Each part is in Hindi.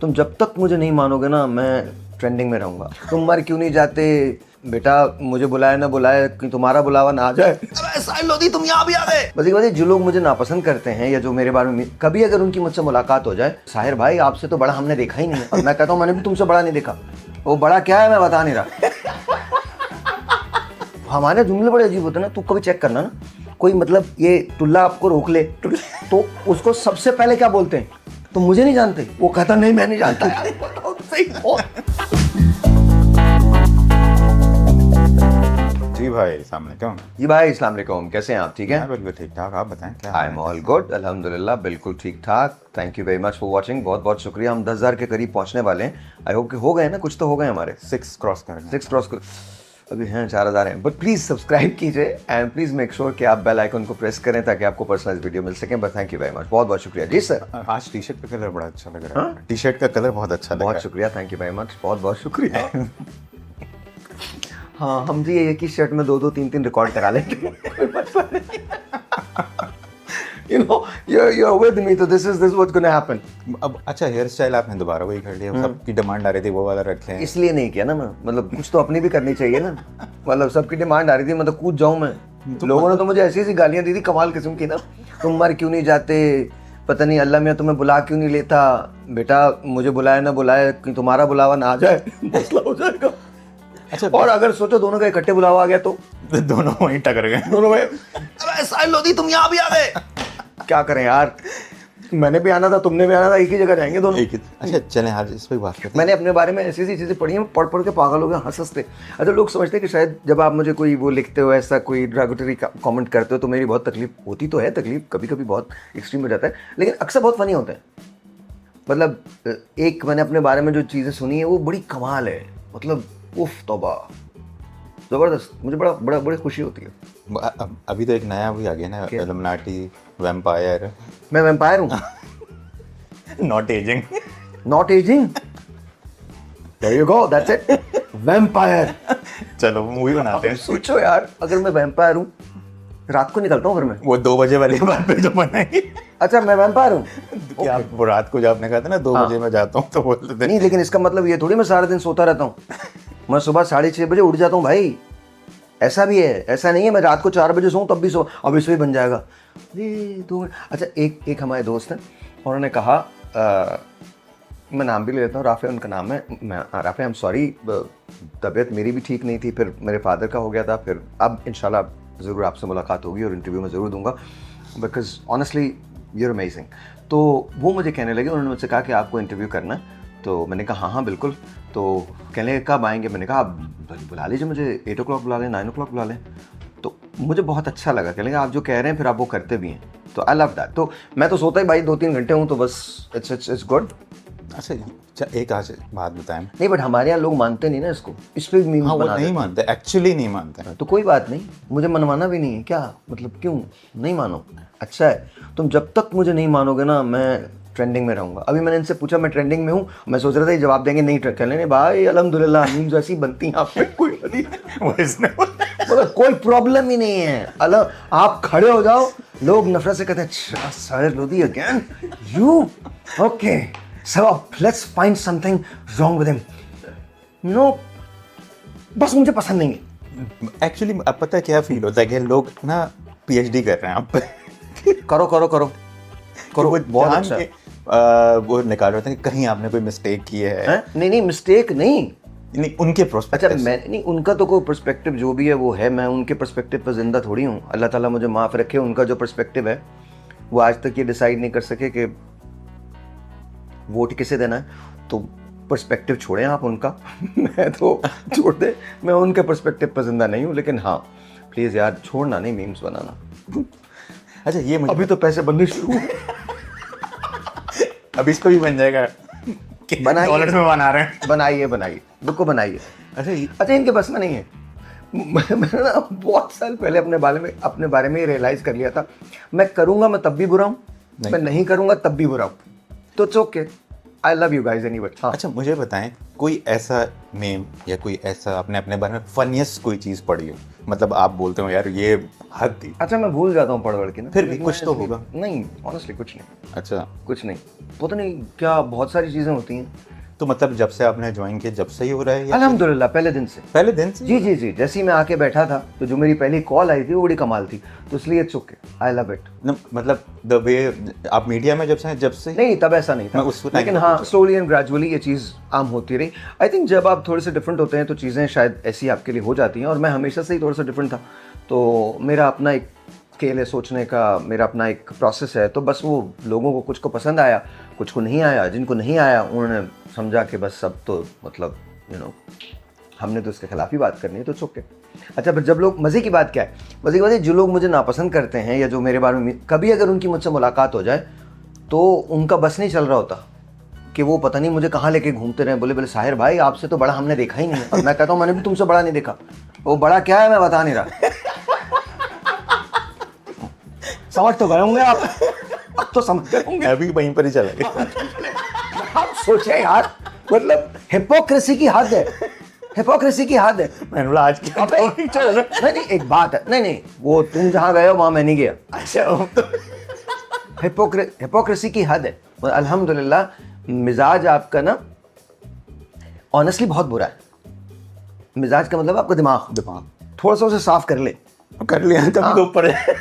तुम जब तक मुझे नहीं मानोगे ना, मैं ट्रेंडिंग में रहूंगा। तुम मर क्यों नहीं जाते बेटा, मुझे बुलाए ना बुलाए, कि तुम्हारा बुलावा ना आ जाए। अबे साहिल लोधी, तुम यहाँ भी आ गए। बस एक जो लोग मुझे नापसंद करते हैं या जो मेरे बारे में कभी अगर उनकी मुझसे मुलाकात हो जाए, साहिर भाई आपसे तो बड़ा हमने देखा ही नहीं है, और मैं कहता हूँ मैंने भी तुमसे बड़ा नहीं देखा। वो बड़ा क्या है मैं बता नहीं रहा। हमारे जुमले बड़े अजीब होते हैं ना, तू कभी चेक करना ना, कोई मतलब ये टुल्ला आपको रोक ले तो उसको सबसे पहले क्या बोलते हैं, तो मुझे नहीं जानते, वो कहता नहीं मैं नहीं जानता। जी भाई अस्सलाम वालेकुम। जी भाई अस्सलाम वालेकुम, कैसे हैं आप? ठीक है, बिल्कुल ठीक ठाक, आप बताएं क्या आई एम ऑल गुड, अल्हम्दुलिल्लाह, बिल्कुल ठीक ठाक। Thank you very much for watching, बहुत बहुत शुक्रिया। हम 10,000 के करीब पहुंचने वाले हैं। आई होप कि हो गए ना, कुछ तो हो गए हमारे। 6 क्रॉस कर 6 क्रॉस कर, अभी हैं 4,000 हैं। बट प्लीज़ सब्सक्राइब कीजिए एंड प्लीज़ मेक श्योर कि आप बेल आइकन को प्रेस करें ताकि आपको पर्सनलाइज वीडियो मिल सके। But thank you very much, बहुत बहुत शुक्रिया। जी सर। आज टी शर्ट का कलर बड़ा अच्छा लग रहा है। टी शर्ट का कलर बहुत अच्छा लग रहा है। बहुत शुक्रिया, थैंक यू वेरी मच, बहुत बहुत शुक्रिया। हाँ, हम जी एक ही शर्ट में 2-2 3-3 रिकॉर्ड करा लेंगे। You know, you're with me, so this is what's going to happen. अब अच्छा हेयर स्टाइल आपने दोबारा वही कर लिया, सबकी डिमांड आ रही थी वो वाला रख लें। इसलिए नहीं किया ना मैं, मतलब कुछ तो अपनी भी करनी चाहिए ना। मतलब सबकी डिमांड आ रही थी, मतलब कूद जाऊं मैं। लोगों ने तो मुझे ऐसी ऐसी गालियां दी थी कमाल किस्म की ना, तुम मर क्यों नहीं जाते, पता नहीं अल्लाह मियां तुम्हें बुला क्यों नहीं लेता, बेटा मुझे बुलाए ना बुलाए, कि तुम्हारा बुलावा ना आ जाए, मसला हो जाएगा। अच्छा, और अगर सोचो दोनों का इकट्ठे बुलावा आ गया तो दोनों वहीं टकर गए। दोनों भाई, अबे साहिल लोधी तुम यहाँ भी आ गए। क्या करें यार, मैंने भी आना था, तुमने भी आना था, एक ही जगह जाएंगे दोनों। एक ही। अच्छा चलें आज इस पे बात करते हैं। मैंने अपने बारे में ऐसी ऐसी चीज़ें पढ़ी हैं, पढ़ पढ़ के पागल हो गया, हंस हंसते। अच्छा, लोग समझते हैं कि शायद जब आप मुझे कोई वो लिखते हो, ऐसा कोई ड्रागोटरी कमेंट करते हो तो मेरी बहुत तकलीफ होती तो है, तकलीफ कभी कभी बहुत एक्सट्रीम हो जाता है, लेकिन अक्सर बहुत फनी होता है। मतलब एक मैंने अपने बारे में जो चीज़ें सुनी है वो बड़ी कमाल है, मतलब उफ तौबा, ज़बरदस्त। मुझे बड़ी खुशी होती है। अभी तो एक नया भी आ गया ना, इल्यूमिनाटी, वैम्पायर। मैं वैम्पायर हूँ। Not ageing. Not ageing, there you go, that's it, vampire. चलो मूवी बनाते हैं। सोचो यार, अगर मैं वैम्पायर हूँ, रात को निकलता हूँ घर में, वो 2 बजे वाली बात पे जो बनाई। अच्छा मैं वैम्पायर हूँ क्या वो रात को जब आपने कहा था ना 2 बजे मैं जाता हूँ तो बोलते थे नहीं, लेकिन इसका मतलब ये थोड़ी मैं सारा दिन सोता रहता हूँ। मैं सुबह 6:30 बजे उठ जाता हूँ भाई, ऐसा भी है, ऐसा नहीं है मैं रात को 4 बजे सोऊं तब भी सो, अब इसमें बन जाएगा ये 2 मिनट। अच्छा, एक हमारे दोस्त हैं, उन्होंने कहा मैं नाम भी ले लेता हूँ, राफे उनका नाम है। राफे, आई एम सॉरी, तबीयत मेरी भी ठीक नहीं थी, फिर मेरे फादर का हो गया था, फिर अब इंशाल्लाह ज़रूर आपसे मुलाकात होगी और इंटरव्यू में ज़रूर दूंगा, बिकॉज ऑनेस्टली यूर अमेजिंग। तो वो मुझे कहने लगे, उन्होंने मुझसे कहा कि आपको इंटरव्यू करना है, तो मैंने कहा हाँ बिल्कुल। तो कहने लगे कब आएंगे, मैंने कहा आप बुला लीजिए मुझे, 8 o'clock बुला लें, 9 o'clock बुला लें। तो मुझे बहुत अच्छा लगा, कहने लगे आप जो कह रहे हैं फिर आप वो करते भी हैं, तो आई लव दैट। तो मैं तो सोता ही भाई 2-3 घंटे हूँ, तो बस इट्स गुड। अच्छा एक आज बात बताएं। नहीं, बट हमारे यहाँ लोग मानते नहीं ना इसको, इस पर भी हाँ, वो नहीं मानते, एक्चुअली नहीं मानते। तो कोई बात नहीं, मुझे मनवाना भी नहीं है, क्या मतलब, क्यों नहीं मानो, अच्छा है। तुम जब तक मुझे नहीं मानोगे ना, मैं ट्रेंडिंग में रहूंगा। अभी मैंने इनसे पूछा मैं ट्रेंडिंग में हूँ, मैं सोच रहा था ये जवाब देंगे नहीं, कहने नहीं भाई अल्हम्दुलिल्लाह मीम्स ऐसी बनती हैं आप पे, कोई मतलब कोई प्रॉब्लम ही नहीं है। आप खड़े हो जाओ, लोग नफरत से कहते हैं Sahil Lodhi again you, okay so let's find something wrong with him. No, बस मुझे पसंद नहीं है। एक्चुअली अब पता है क्या फील होता है कि लोग ना पीएचडी कर रहे हैं आप पे। करो करो करो करो, बहुत अच्छा है। वो निकाल रहे थे कि कहीं आपने कोई मिस्टेक की है। नहीं मिस्टेक नहीं, उनके प्रोस्पेक्टिव। अच्छा मैं नहीं, उनका तो कोई पर्सपेक्टिव जो भी है वो है, मैं उनके पर्सपेक्टिव पर जिंदा थोड़ी हूँ, अल्लाह ताला मुझे माफ़ रखे। उनका जो पर्सपेक्टिव है वो आज तक ये डिसाइड नहीं कर सके कि वोट किसे देना है, तो पर्सपेक्टिव छोड़ें आप उनका। मैं तो छोड़ दे, मैं उनके पर्सपेक्टिव पर जिंदा नहीं हूँ, लेकिन हाँ प्लीज़ यार छोड़ना नहीं मीम्स बनाना। अच्छा ये मुझे अभी तो पैसे बनने शुरू हुए। अभी इसको भी बन जाएगा, डॉलर्स में बना रहे हैं। बनाइए बुक को बनाइए। अच्छा इनके बस में नहीं है। मैंने ना बहुत साल पहले अपने बारे में रियलाइज़ कर लिया था, मैं करूँगा मैं तब भी बुरा हूँ, मैं नहीं करूँगा तब भी बुरा हूँ, तो it's okay. I love you guys anyway. हाँ अच्छा मुझे बताएं, कोई ऐसा नेम या कोई ऐसा आपने अपने बारे में फनीएस्ट कोई चीज़ पढ़ी हो, मतलब आप बोलते हो यार ये हद थी। अच्छा मैं भूल जाता हूँ पढ़ वढ़ के ना, फिर भी लेकिन कुछ मैं तो इसलिए- होगा। नहीं ऑनेस्टली कुछ नहीं, अच्छा, कुछ नहीं, पता नहीं क्या बहुत सारी चीज़ें होती हैं। तो मतलब जब से आपने ज्वाइन किया जब से ही हो रहा है या अल्हम्दुलिल्लाह पहले दिन से। पहले दिन से? जी जी जी, जैसे ही मैं आके बैठा था तो जो मेरी पहली कॉल आई थी वो बड़ी कमाल थी, तो इसलिए चुके आई लव इट। मतलब द वे आप मीडिया में जब से नहीं तब ऐसा नहीं था, मैं उस time लेकिन में हाँ स्लोली एंड ग्रेजुअली ये चीज़ आम होती रही। आई थिंक जब आप थोड़े से डिफरेंट होते हैं तो चीज़ें शायद ऐसी आपके लिए हो जाती हैं, और मैं हमेशा से ही थोड़ा सा डिफरेंट था, तो मेरा अपना एक स्केल है सोचने का, मेरा अपना एक प्रोसेस है, तो बस वो लोगों को कुछ को पसंद आया, कुछ को नहीं आया, जिनको नहीं आया उन्होंने समझा कि बस सब तो मतलब हमने तो इसके खिलाफ ही बात करनी है, तो चुके। अच्छा फिर जब लोग, मज़े की बात क्या है, मज़े की बात है जो लोग मुझे नापसंद करते हैं या जो मेरे बारे में कभी अगर उनकी मुझसे मुलाकात हो जाए तो उनका बस नहीं चल रहा होता कि वो पता नहीं मुझे कहाँ लेके घूमते रहे, बोले बोले साहिर भाई आपसे तो बड़ा हमने देखा ही नहीं है। और मैं कहता हूँ मैंने भी तुमसे बड़ा नहीं देखा, वो बड़ा क्या है मैं बता नहीं रहा। समझ तो गए होंगे आप, अब तो समझ गए होंगे। अभी वहीं पर ही चला गया। आप सोचे यार, मतलब हिपोक्रेसी की हद है, हिपोक्रेसी की हद है। मैंने बोला आज क्या अबे, नहीं नहीं एक बात है, नहीं नहीं वो तुम जहाँ गए हो वहाँ मैं नहीं गया। अच्छा हिपोक्रेसी की हद है। अल्हम्दुलिल्लाह मिजाज आपका ना ऑनेस्टली बहुत बुरा है। मिजाज का मतलब आपका दिमाग थोड़ा सा उसे साफ कर ले। कर लिया तभी तो ऊपर है।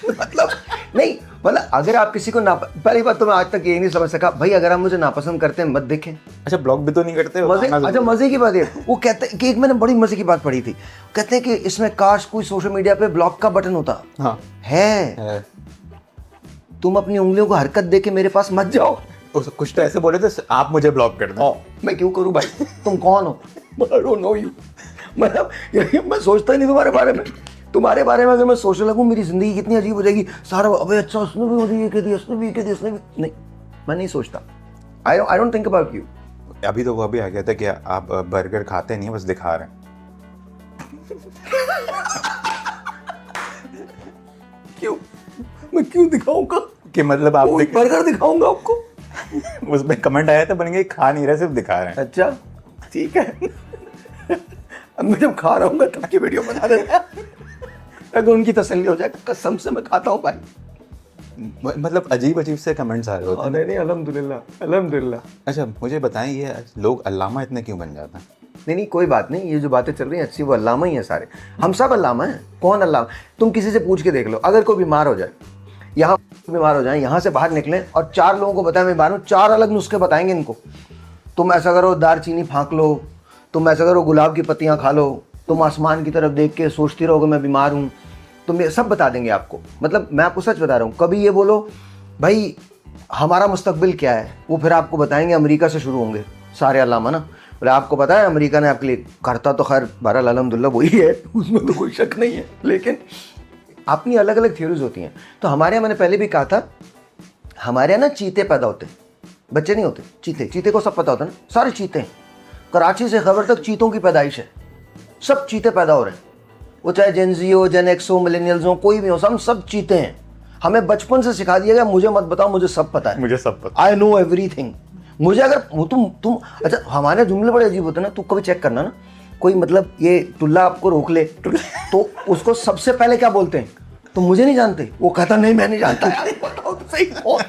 मतलब नहीं, मतलब अगर आप किसी को पहली बात तो मैं आज तक ये नहीं समझ सका भाई, अगर आप मुझे नापसंद करते हैं मत देखें। अच्छा ब्लॉग भी तो नहीं करते हो? मजे, अच्छा मजे की बात है, वो कहते हैं कि एक मैंने बड़ी मजे की बात पढ़ी थी, कहते हैं कि इसमें काश कोई सोशल मीडिया पे ब्लॉक का बटन होता। हाँ है, तुम अपनी उंगलियों को हरकत दे के मेरे पास मत जाओ। कुछ तो ऐसे बोले थे आप मुझे ब्लॉक कर दो। मैं क्यों करूं भाई, तुम कौन हो? I don't know you। मतलब मैं सोचता ही नहीं तुम्हारे बारे में, तुम्हारे बारे में अगर मैं सोचने लगूं मेरी जिंदगी कितनी अजीब हो जाएगी। सारा अबे अच्छा उसने भी मुझे ये कह दिया, उसने भी ये कह दिया, उसने भी नहीं, मैं नहीं सोचता। I don't think about you. अभी तो वो भी आ गया था कि आप बर्गर खाते नहीं बस दिखा रहे हैं। क्यों, मैं क्यों दिखाऊंगा कि मतलब आप बर्गर दिखाऊंगा आपको? उसमें कमेंट आया था बन गए खा नहीं रहे सिर्फ दिखा रहे हैं। अच्छा ठीक है। अब मैं जब खा रहा हूँ तब की वीडियो बना देना, अगर उनकी तसल्ली हो जाए। कसम से मैं खाता हूँ भाई। मतलब अजीब अजीब से कमेंट्स आ रहे होते हैं। नहीं अल्हम्दुलिल्लाह अल्हम्दुलिल्लाह। अच्छा मुझे बताएं ये लोग अल्लामा इतने क्यों बन जाते हैं? नहीं कोई बात नहीं, ये जो बातें चल रही हैं अच्छी, वो अल्लामा ही है सारे, हम सब अल्लामा हैं। कौन अल्लामा? तुम किसी से पूछ के देख लो, अगर कोई बीमार हो जाए, यहाँ बीमार हो जाए, यहाँ से बाहर निकलें और 4 लोगों को बताएं मैं बीमार हूँ, 4 अलग नुस्खे बताएंगे इनको। तुम ऐसा करो दालचीनी फाँक लो, तुम ऐसा करो गुलाब की पत्तियाँ खा लो, तुम आसमान की तरफ देख के सोचती रहोगे मैं बीमार हूँ, तुम ये सब बता देंगे आपको। मतलब मैं आपको सच बता रहा हूँ, कभी ये बोलो भाई हमारा मुस्तकबिल क्या है, वो फिर आपको बताएंगे अमेरिका से शुरू होंगे सारे अल्लामा ना। बोले आपको पता है अमेरिका ने आपके लिए करता तो खैर बहरहाल अल्हम्दुलिल्लाह वही है, उसमें तो कोई शक नहीं है, लेकिन अपनी अलग अलग थ्योरीज होती हैं। तो हमारे यहाँ मैंने पहले भी कहा था, हमारे यहाँ ना चीते पैदा होते, बच्चे नहीं होते, चीते। चीते को सब पता होता है ना, सारे चीते हैं। कराची से खबर तक चीतों की पैदाइश है, सब चीते पैदा हो रहे हैं, वो चाहे जेनजी हो, जेन एक्स हो, मिलेनियल्स हो, कोई भी हो, हम सब चीते हैं। हमें बचपन से सिखा दिया गया मुझे मत बताओ, मुझे सब पता है, मुझे सब पता, आई नो एवरीथिंग। मुझे अगर तुम अच्छा हमारे जुमले बड़े अजीब होते हैं ना, तू कभी चेक करना ना, कोई मतलब ये टुल्ला आपको रोक ले तो उसको सबसे पहले क्या बोलते हैं, तो मुझे नहीं जानते, वो कहता नहीं मैं नहीं जानता यार, बताओ तो सही कौन।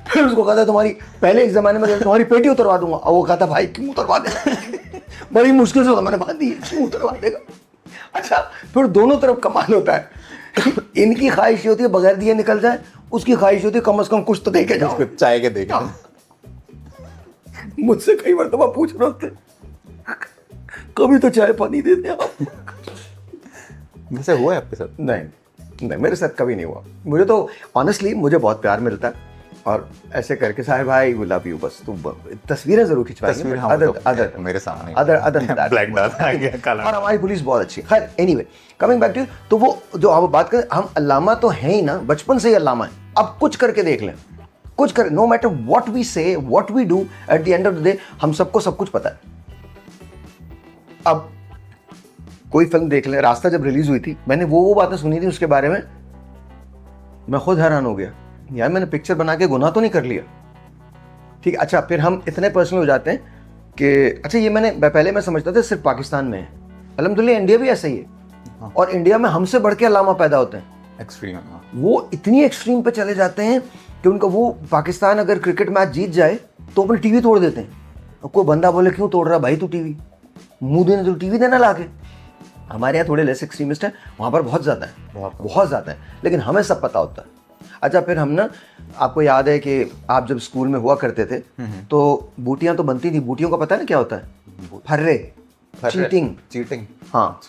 फिर उसको कहता तुम्हारी, पहले एक ज़माने में तुम्हारी पेटी उतरवा दूंगा, और वो कहता भाई क्यों उतरवा देगा, बड़ी मुश्किल से मैंने बांध दी, क्यों उतरवा देगा। अच्छा फिर दोनों तरफ कमाल होता है, इनकी ख्वाहिश होती है बगैर दिए निकल जाए, उसकी ख्वाहिश होती है कम से कम कुछ तो दे के जाओ, चाय के देखे। मुझसे कई मरतबा पूछ रहे होते कभी तो चाय पानी दे दे आप। वैसे हुआ है आपके साथ? नहीं मेरे साथ कभी नहीं हुआ। मुझे तो ऑनेस्टली मुझे बहुत प्यार मिलता है, और ऐसे करके साहिर भाई वी लव यू, बस तुम तस्वीरें जरूर खिंचवाएंगे, अदर मेरे सामने अदर ब्लैक डाल आ गया काला। और हमारी पुलिस बहुत अच्छी है। खैर एनीवे कमिंग बैक टू, तो वो जो हम बात करें, हम अल्लामा तो हैं ही ना, बचपन से ही अल्लामा है। अब कुछ करके देख लें, कुछ कर, no matter what we say, what we do, at the end of the day हम सबको सब कुछ पता है। अब कोई फिल्म देख लें, रास्ता जब रिलीज हुई थी, मैंने वो बातें सुनी थी उसके बारे में, मैं खुद हैरान हो गया, यार मैंने पिक्चर बना के गुनाह तो नहीं कर लिया। ठीक है, अच्छा फिर हम इतने पर्सनल हो जाते हैं कि अच्छा ये पहले मैं समझता था सिर्फ पाकिस्तान में है, अल्हम्दुलिल्लाह इंडिया भी ऐसा ही है। हाँ। और इंडिया में हमसे बढ़ के अल्लामा पैदा होते हैं। एक्सट्रीम। वो इतनी एक्सट्रीम पे चले जाते हैं कि उनका वो पाकिस्तान अगर क्रिकेट मैच जीत जाए तो अपनी टीवी तोड़ देते हैं। और कोई बंदा बोले क्यों तोड़ रहा भाई तू टीवी, मुंह देने तो टीवी देना लाके। हमारे यहाँ थोड़े लेस एक्सट्रीमिस्ट हैं, वहाँ पर बहुत ज़्यादा है, बहुत ज़्यादा है, लेकिन हमें सब पता होता है। अच्छा फिर हम ना, आपको याद है कि आप जब स्कूल में हुआ करते थे तो बूटियाँ तो बनती थी, बूटियों का पता है ना क्या होता है? फर्रे, चीटिंग। हाँ,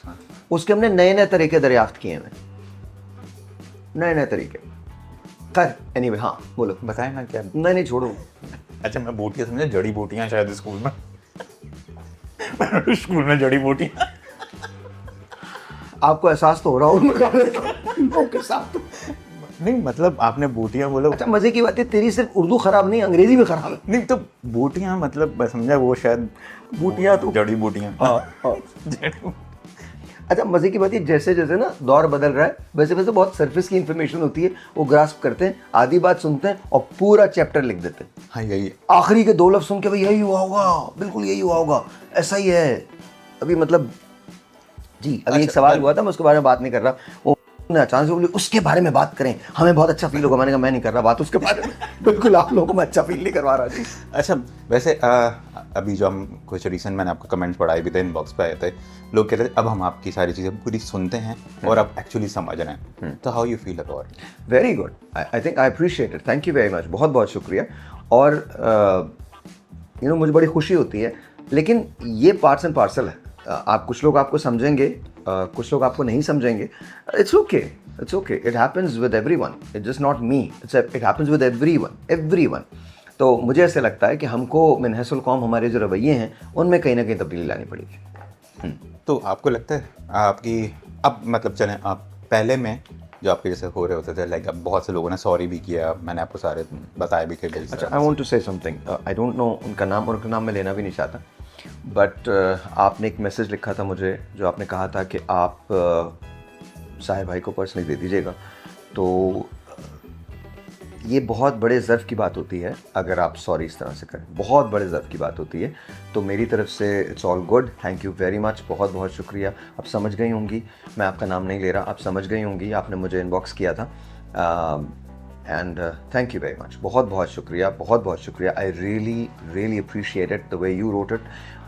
उसके हमने नए नए तरीके दरियाफ्त किए हैं, नए नए तरीके। खैर एनीवे, हाँ बोलो। बताएं ना क्या? नहीं छोड़ो। अच्छा मैं बूटियाँ समझा जड़ी बूटियाँ शायद स्कूल में। स्कूल में जड़ी बूटियाँ। आपको एहसास तो हो रहा होगा। नहीं मतलब आपने बूटियाँ बोला। अच्छा मजे की बात है, तेरी सिर्फ उर्दू खराब नहीं, अंग्रेजी भी खराब है। नहीं तो बूटियाँ मतलब मैं समझा वो शायद बूटियाँ तो जड़ी बूटियाँ। हाँ। अच्छा मजे की बात है, जैसे जैसे ना दौर बदल रहा है वैसे वैसे बहुत सरफेस की इंफॉर्मेशन होती है, वो ग्रास्प करते हैं, आधी बात सुनते हैं और पूरा चैप्टर लिख देते हैं। हाँ यही आखिरी के 2 लफ्ज सुन के भाई यही हुआ होगा, बिल्कुल यही हुआ होगा, ऐसा ही है। अभी मतलब जी अभी एक सवाल हुआ था, मैं उसके बारे में बात नहीं कर रहा। वो अचानक से बोली उसके बारे में बात करें, हमें बहुत अच्छा फील होगा। मैंने कहा मैं नहीं कर रहा बात उसके बारे में। बिल्कुल आप लोगों को मैं अच्छा फील नहीं करवा रहा जी। अच्छा वैसे अभी जो हम कुछ रिसेंट मैंने आपका कमेंट्स पढ़ाए भी थे, इनबॉक्स पे आए थे, लोग कह रहे थे अब हम आपकी सारी चीज़ें पूरी सुनते हैं और अब एक्चुअली समझ रहे हैं। तो how you feel about? Very good, I think I appreciate it, thank you very much, बहुत बहुत शुक्रिया। और मुझे बड़ी खुशी होती है, लेकिन ये पार्ट्स एंड पार्सल है। आप कुछ लोग आपको समझेंगे, कुछ लोग आपको नहीं समझेंगे। It's okay, it happens with everyone, it's just not me, it happens with everyone. तो मुझे ऐसे लगता है कि हमको मिनहसुल कौम हमारे जो रवैये हैं उनमें कहीं ना कहीं तब्दीली लानी पड़ेगी। तो आपको लगता है आपकी अब मतलब चलें आप पहले में जो आपके जैसे हो रहे होते थे, लाइक अब बहुत से लोगों ने सॉरी भी किया, मैंने आपको सारे बताया भी कि अच्छा I want to say something, I don't know उनका नाम मैं लेना भी नहीं चाहता, बट आपने एक मैसेज लिखा था मुझे, जो आपने कहा था कि आप साहिर भाई को पर्सनली दे दीजिएगा। तो ये बहुत बड़े ज़र्फ़ की बात होती है अगर आप सॉरी इस तरह से करें, बहुत बड़े ज़र्फ़ की बात होती है। तो मेरी तरफ से it's all good, thank you very much, बहुत बहुत शुक्रिया। आप समझ गई होंगी, मैं आपका नाम नहीं ले रहा, आप समझ गई होंगी, आपने मुझे इनबॉक्स किया था। And thank you very much, बहुत बहुत शुक्रिया, बहुत बहुत शुक्रिया। I really appreciate it the way you wrote it.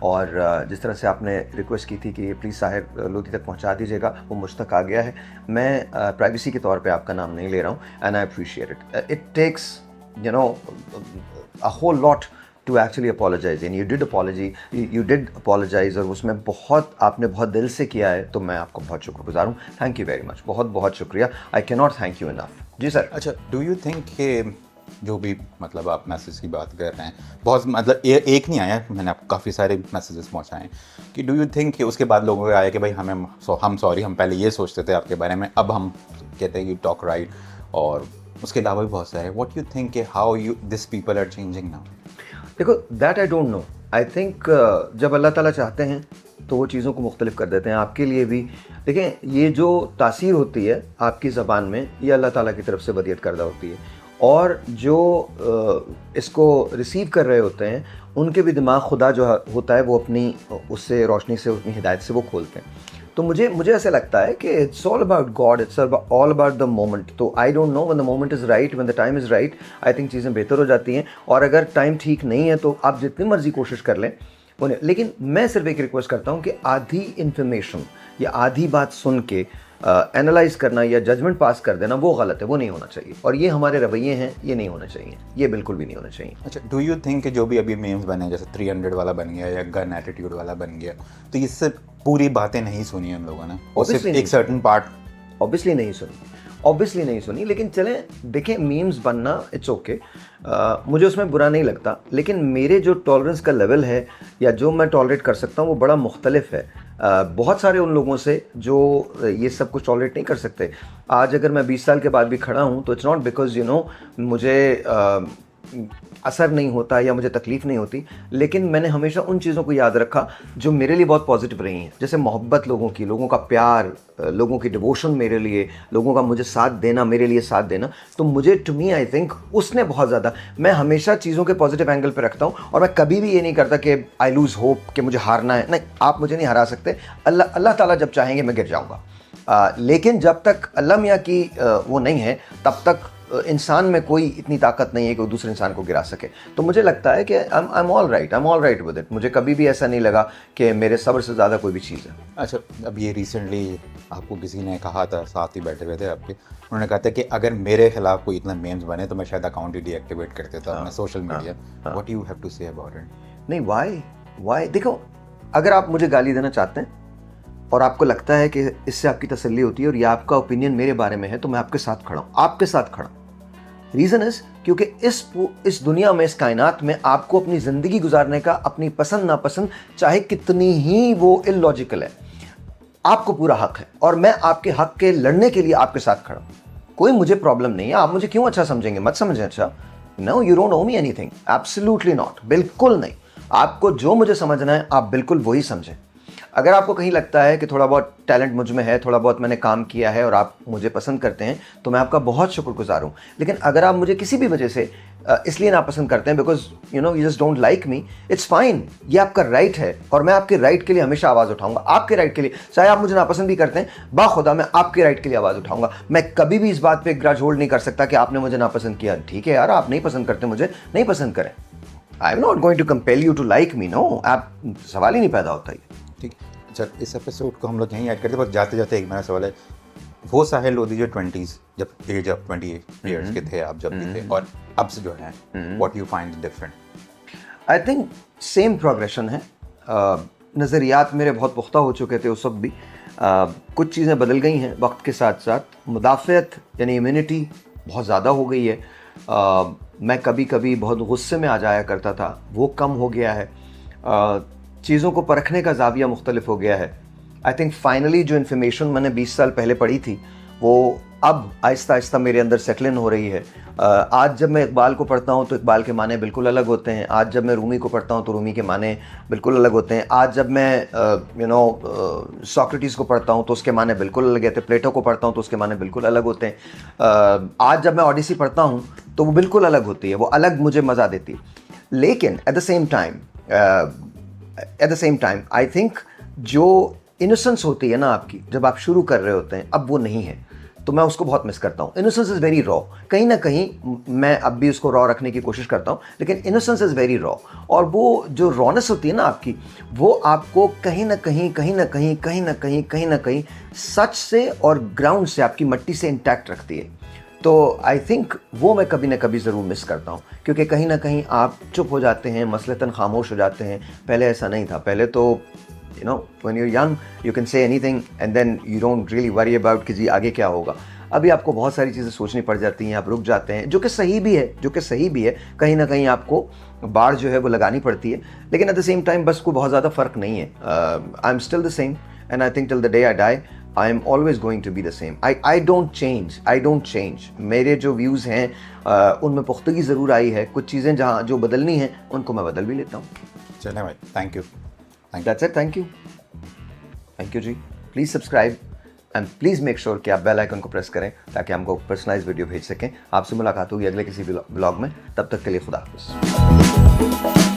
और जिस तरह से आपने रिक्वेस्ट की थी कि प्लीज़ साहिर लोधी तक पहुंचा दीजिएगा, वो मुझ तक आ गया है। मैं प्राइवेसी के तौर पे आपका नाम नहीं ले रहा हूँ, and I appreciate it. It takes a whole lot to actually apologise, and you did apologise, और उसमें आपने बहुत दिल से किया है, तो मैं आपको बहुत शुक्रगुजार हूँ। थैंक यू वेरी मच, बहुत बहुत शुक्रिया। I can not thank you enough. जी सर। अच्छा डू यू थिंक कि जो भी मतलब आप मैसेज की बात कर रहे हैं, बहुत मतलब एक नहीं आया, मैंने आपको काफ़ी सारे मैसेजेस पहुंचाए हैं, कि डू यू थिंक कि उसके बाद लोगों को आया कि भाई हम सॉरी, हम पहले ये सोचते थे आपके बारे में, अब हम कहते हैं यू टॉक राइट, और उसके अलावा भी बहुत सारे, व्हाट यू थिंक कि how you this people are changing now? देखो that I don't know, I think जब अल्लाह ताला चाहते हैं तो वो चीज़ों को मुख्तलिफ कर देते हैं आपके लिए भी। देखें ये जो तासीर होती है आपकी ज़बान में, ये अल्लाह ताला की तरफ से वदियत करदा होती है, और जो इसको रिसीव कर रहे होते हैं उनके भी दिमाग खुदा जो होता है वो अपनी उससे रोशनी से, अपनी हिदायत से वो खोलते हैं। तो मुझे ऐसे लगता है कि it's all about God, it's all about the moment. तो I don't know, when the moment is right, when the time is right, I think चीज़ें बेहतर हो जाती हैं। और अगर टाइम ठीक नहीं है तो आप जितनी मर्जी कोशिश कर लें उन्हें, लेकिन मैं सिर्फ एक रिक्वेस्ट करता हूँ कि आधी इन्फॉर्मेशन या आधी बात सुन के एनालाइज करना या जजमेंट पास कर देना वो गलत है, वो नहीं होना चाहिए। और ये हमारे रवैये हैं, ये नहीं होना चाहिए, ये बिल्कुल भी नहीं होना चाहिए। अच्छा डू यू थिंक कि जो भी अभी मीम्स बने, जैसे 300 वाला बन गया या गन एटीट्यूड वाला बन गया, तो इससे पूरी बातें नहीं सुनी हम लोगों ने, और सिर्फ एक सर्टेन पार्ट ऑब्वियसली नहीं सुनी, लेकिन चलें देखें, मीम्स बनना इट्स ओके, मुझे उसमें बुरा नहीं लगता, लेकिन मेरे जो टॉलरेंस का लेवल है या जो मैं टॉलरेट कर सकता हूँ वो बड़ा मुख्तलिफ है बहुत सारे उन लोगों से जो ये सब कुछ टॉलरेट नहीं कर सकते। आज अगर मैं 20 साल के बाद भी खड़ा हूँ तो इट्स नॉट बिकॉज मुझे असर नहीं होता या मुझे तकलीफ नहीं होती, लेकिन मैंने हमेशा उन चीज़ों को याद रखा जो मेरे लिए बहुत पॉजिटिव रही हैं, जैसे मोहब्बत लोगों की, लोगों का प्यार, लोगों की डिवोशन मेरे लिए, लोगों का मुझे साथ देना, मेरे लिए साथ देना। तो मुझे टू मी आई थिंक उसने बहुत ज़्यादा, मैं हमेशा चीज़ों के पॉजिटिव एंगल पे रखता हूँ और मैं कभी भी ये नहीं करता कि आई लूज़ होप कि मुझे हारना है। नहीं, आप मुझे नहीं हरा सकते। अल्लाह ताला जब चाहेंगे मैं गिर जाऊँगा, लेकिन जब तक अल्लाह मियाँ की वो नहीं है तब तक इंसान में कोई इतनी ताकत नहीं है कि वो दूसरे इंसान को गिरा सके। तो मुझे लगता है कि I am all right with it. मुझे कभी भी ऐसा नहीं लगा कि मेरे सब्र से ज़्यादा कोई भी चीज़ है। अच्छा, अब ये रिसेंटली आपको किसी ने कहा था, साथ ही बैठे हुए थे आपके, उन्होंने कहा था कि अगर मेरे खिलाफ कोई इतना मेम्स बने तो मैं शायद अकाउंट ही डीएक्टिवेट कर देता अपना social media. What you have to say about it? नहीं, वाई देखो, अगर आप मुझे गाली देना चाहते हैं और आपको लगता है कि इससे आपकी तसल्ली होती है और ये आपका ओपिनियन मेरे बारे में है, तो मैं आपके साथ खड़ा हूँ, आपके साथ खड़ा हूँ। रीज़न इज़ क्योंकि इस दुनिया में, इस कायनात में आपको अपनी ज़िंदगी गुजारने का, अपनी पसंद नापसंद चाहे कितनी ही वो इलॉजिकल है, आपको पूरा हक है और मैं आपके हक के लड़ने के लिए आपके साथ खड़ा हूँ। कोई मुझे प्रॉब्लम नहीं है। आप मुझे क्यों अच्छा समझेंगे? मत समझें अच्छा। No, you don't owe me anything, absolutely not, बिल्कुल नहीं। आपको जो मुझे समझना है आप बिल्कुल वही समझें। अगर आपको कहीं लगता है कि थोड़ा बहुत टैलेंट मुझ में है, थोड़ा बहुत मैंने काम किया है और आप मुझे पसंद करते हैं, तो मैं आपका बहुत शुक्रगुजार हूँ। लेकिन अगर आप मुझे किसी भी वजह से इसलिए नापसंद करते हैं because you just don't like me, it's fine, ये आपका राइट है और मैं आपके राइट के लिए हमेशा आवाज़ उठाऊंगा। आपके राइट के लिए, चाहे आप मुझे नापसंद भी करते हैं, बाखुदा मैं आपके राइट के लिए आवाज़ उठाऊंगा। मैं कभी भी इस बात पर ग्रज होल्ड नहीं कर सकता कि आपने मुझे नापसंद किया। ठीक है यार, आप नहीं पसंद करते मुझे, नहीं पसंद करें। I am not going to compel you to like me. No, आप सवाल ही नहीं पैदा होता ये। ठीक। अच्छा, इस एपिसोड को हम लोग यहीं ऐड करते हैं, बस जाते जाते एक मेरा सवाल है, वो साहिल लोधी जो 20s, जब एज ऑफ 28 ईयर्स के थे आप जब भी थे, और अब से जो है, what you find different? I think same progression है। नज़रियात मेरे बहुत पुख्ता हो चुके थे उस वक्त भी। कुछ चीज़ें बदल गई हैं वक्त के साथ साथ। मुदाफ़ियत यानी इम्यूनिटी बहुत ज़्यादा हो गई है। मैं कभी कभी बहुत गुस्से में आ जाया करता था, वो कम हो गया है। चीज़ों को परखने का ज़ाविया मुख्तलिफ हो गया है। आई थिंक फाइनली जो इन्फॉर्मेशन मैंने 20 साल पहले पढ़ी थी वो अब आहिस्ता आहिस्ता मेरे अंदर सेटल इन हो रही है। आज जब मैं इकबाल को पढ़ता हूँ तो इकबाल के माने बिल्कुल अलग होते हैं। आज जब मैं रूमी को पढ़ता हूँ तो रूमी के माने बिल्कुल अलग होते हैं। आज जब मैं सोक्रेटिस को पढ़ता हूँ तो उसके माने बिल्कुल अलग होते हैं। प्लेटो को पढ़ता हूँ तो उसके माने बिल्कुल अलग होते हैं। आज जब मैं ओडिसी पढ़ता हूँ तो वो बिल्कुल अलग होती है, वो अलग मुझे मज़ा देती है। लेकिन at the same time I think जो इनोसेंस होती है ना आपकी, जब आप शुरू कर रहे होते हैं, अब वो नहीं है। तो मैं उसको बहुत मिस करता हूँ। Innocence is very raw. कहीं ना कहीं मैं अब भी उसको रॉ रखने की कोशिश करता हूँ, लेकिन इनोसेंस इज़ वेरी रॉ। और वो जो रॉनेस होती है ना आपकी, वो आपको कहीं ना कहीं सच से और ग्राउंड से, आपकी मट्टी से इंटैक्ट रखती है। तो आई थिंक वो मैं कभी ना कभी ज़रूर मिस करता हूँ, क्योंकि कहीं ना कहीं आप चुप हो जाते हैं, मसलतन खामोश हो जाते हैं। पहले ऐसा नहीं था। पहले तो when you're young you can say anything and then you don't really worry about कि जी आगे क्या होगा। अभी आपको बहुत सारी चीज़ें सोचनी पड़ जाती हैं, आप रुक जाते हैं, जो कि सही भी है। कहीं ना कहीं आपको बाड़ जो है वो लगानी पड़ती है, लेकिन एट द सेम टाइम बस कोई बहुत ज़्यादा फ़र्क नहीं है। I am still the same and I think till the day I die I am always going to be the same. I don't change. मेरे जो व्यूज़ हैं उनमें पुख्तगी ज़रूर आई है। कुछ चीज़ें जहाँ जो बदलनी हैं उनको मैं बदल भी लेता हूँ। चलें भाई, thank you. That's it. Thank you जी। Please subscribe and please make sure कि आप बेल आइकन को प्रेस करें ताकि हमको पर्सनलाइज वीडियो भेज सकें। आपसे मुलाकात होगी अगले किसी ब्लॉग में। तब तक के लिए खुदा हाफिज़।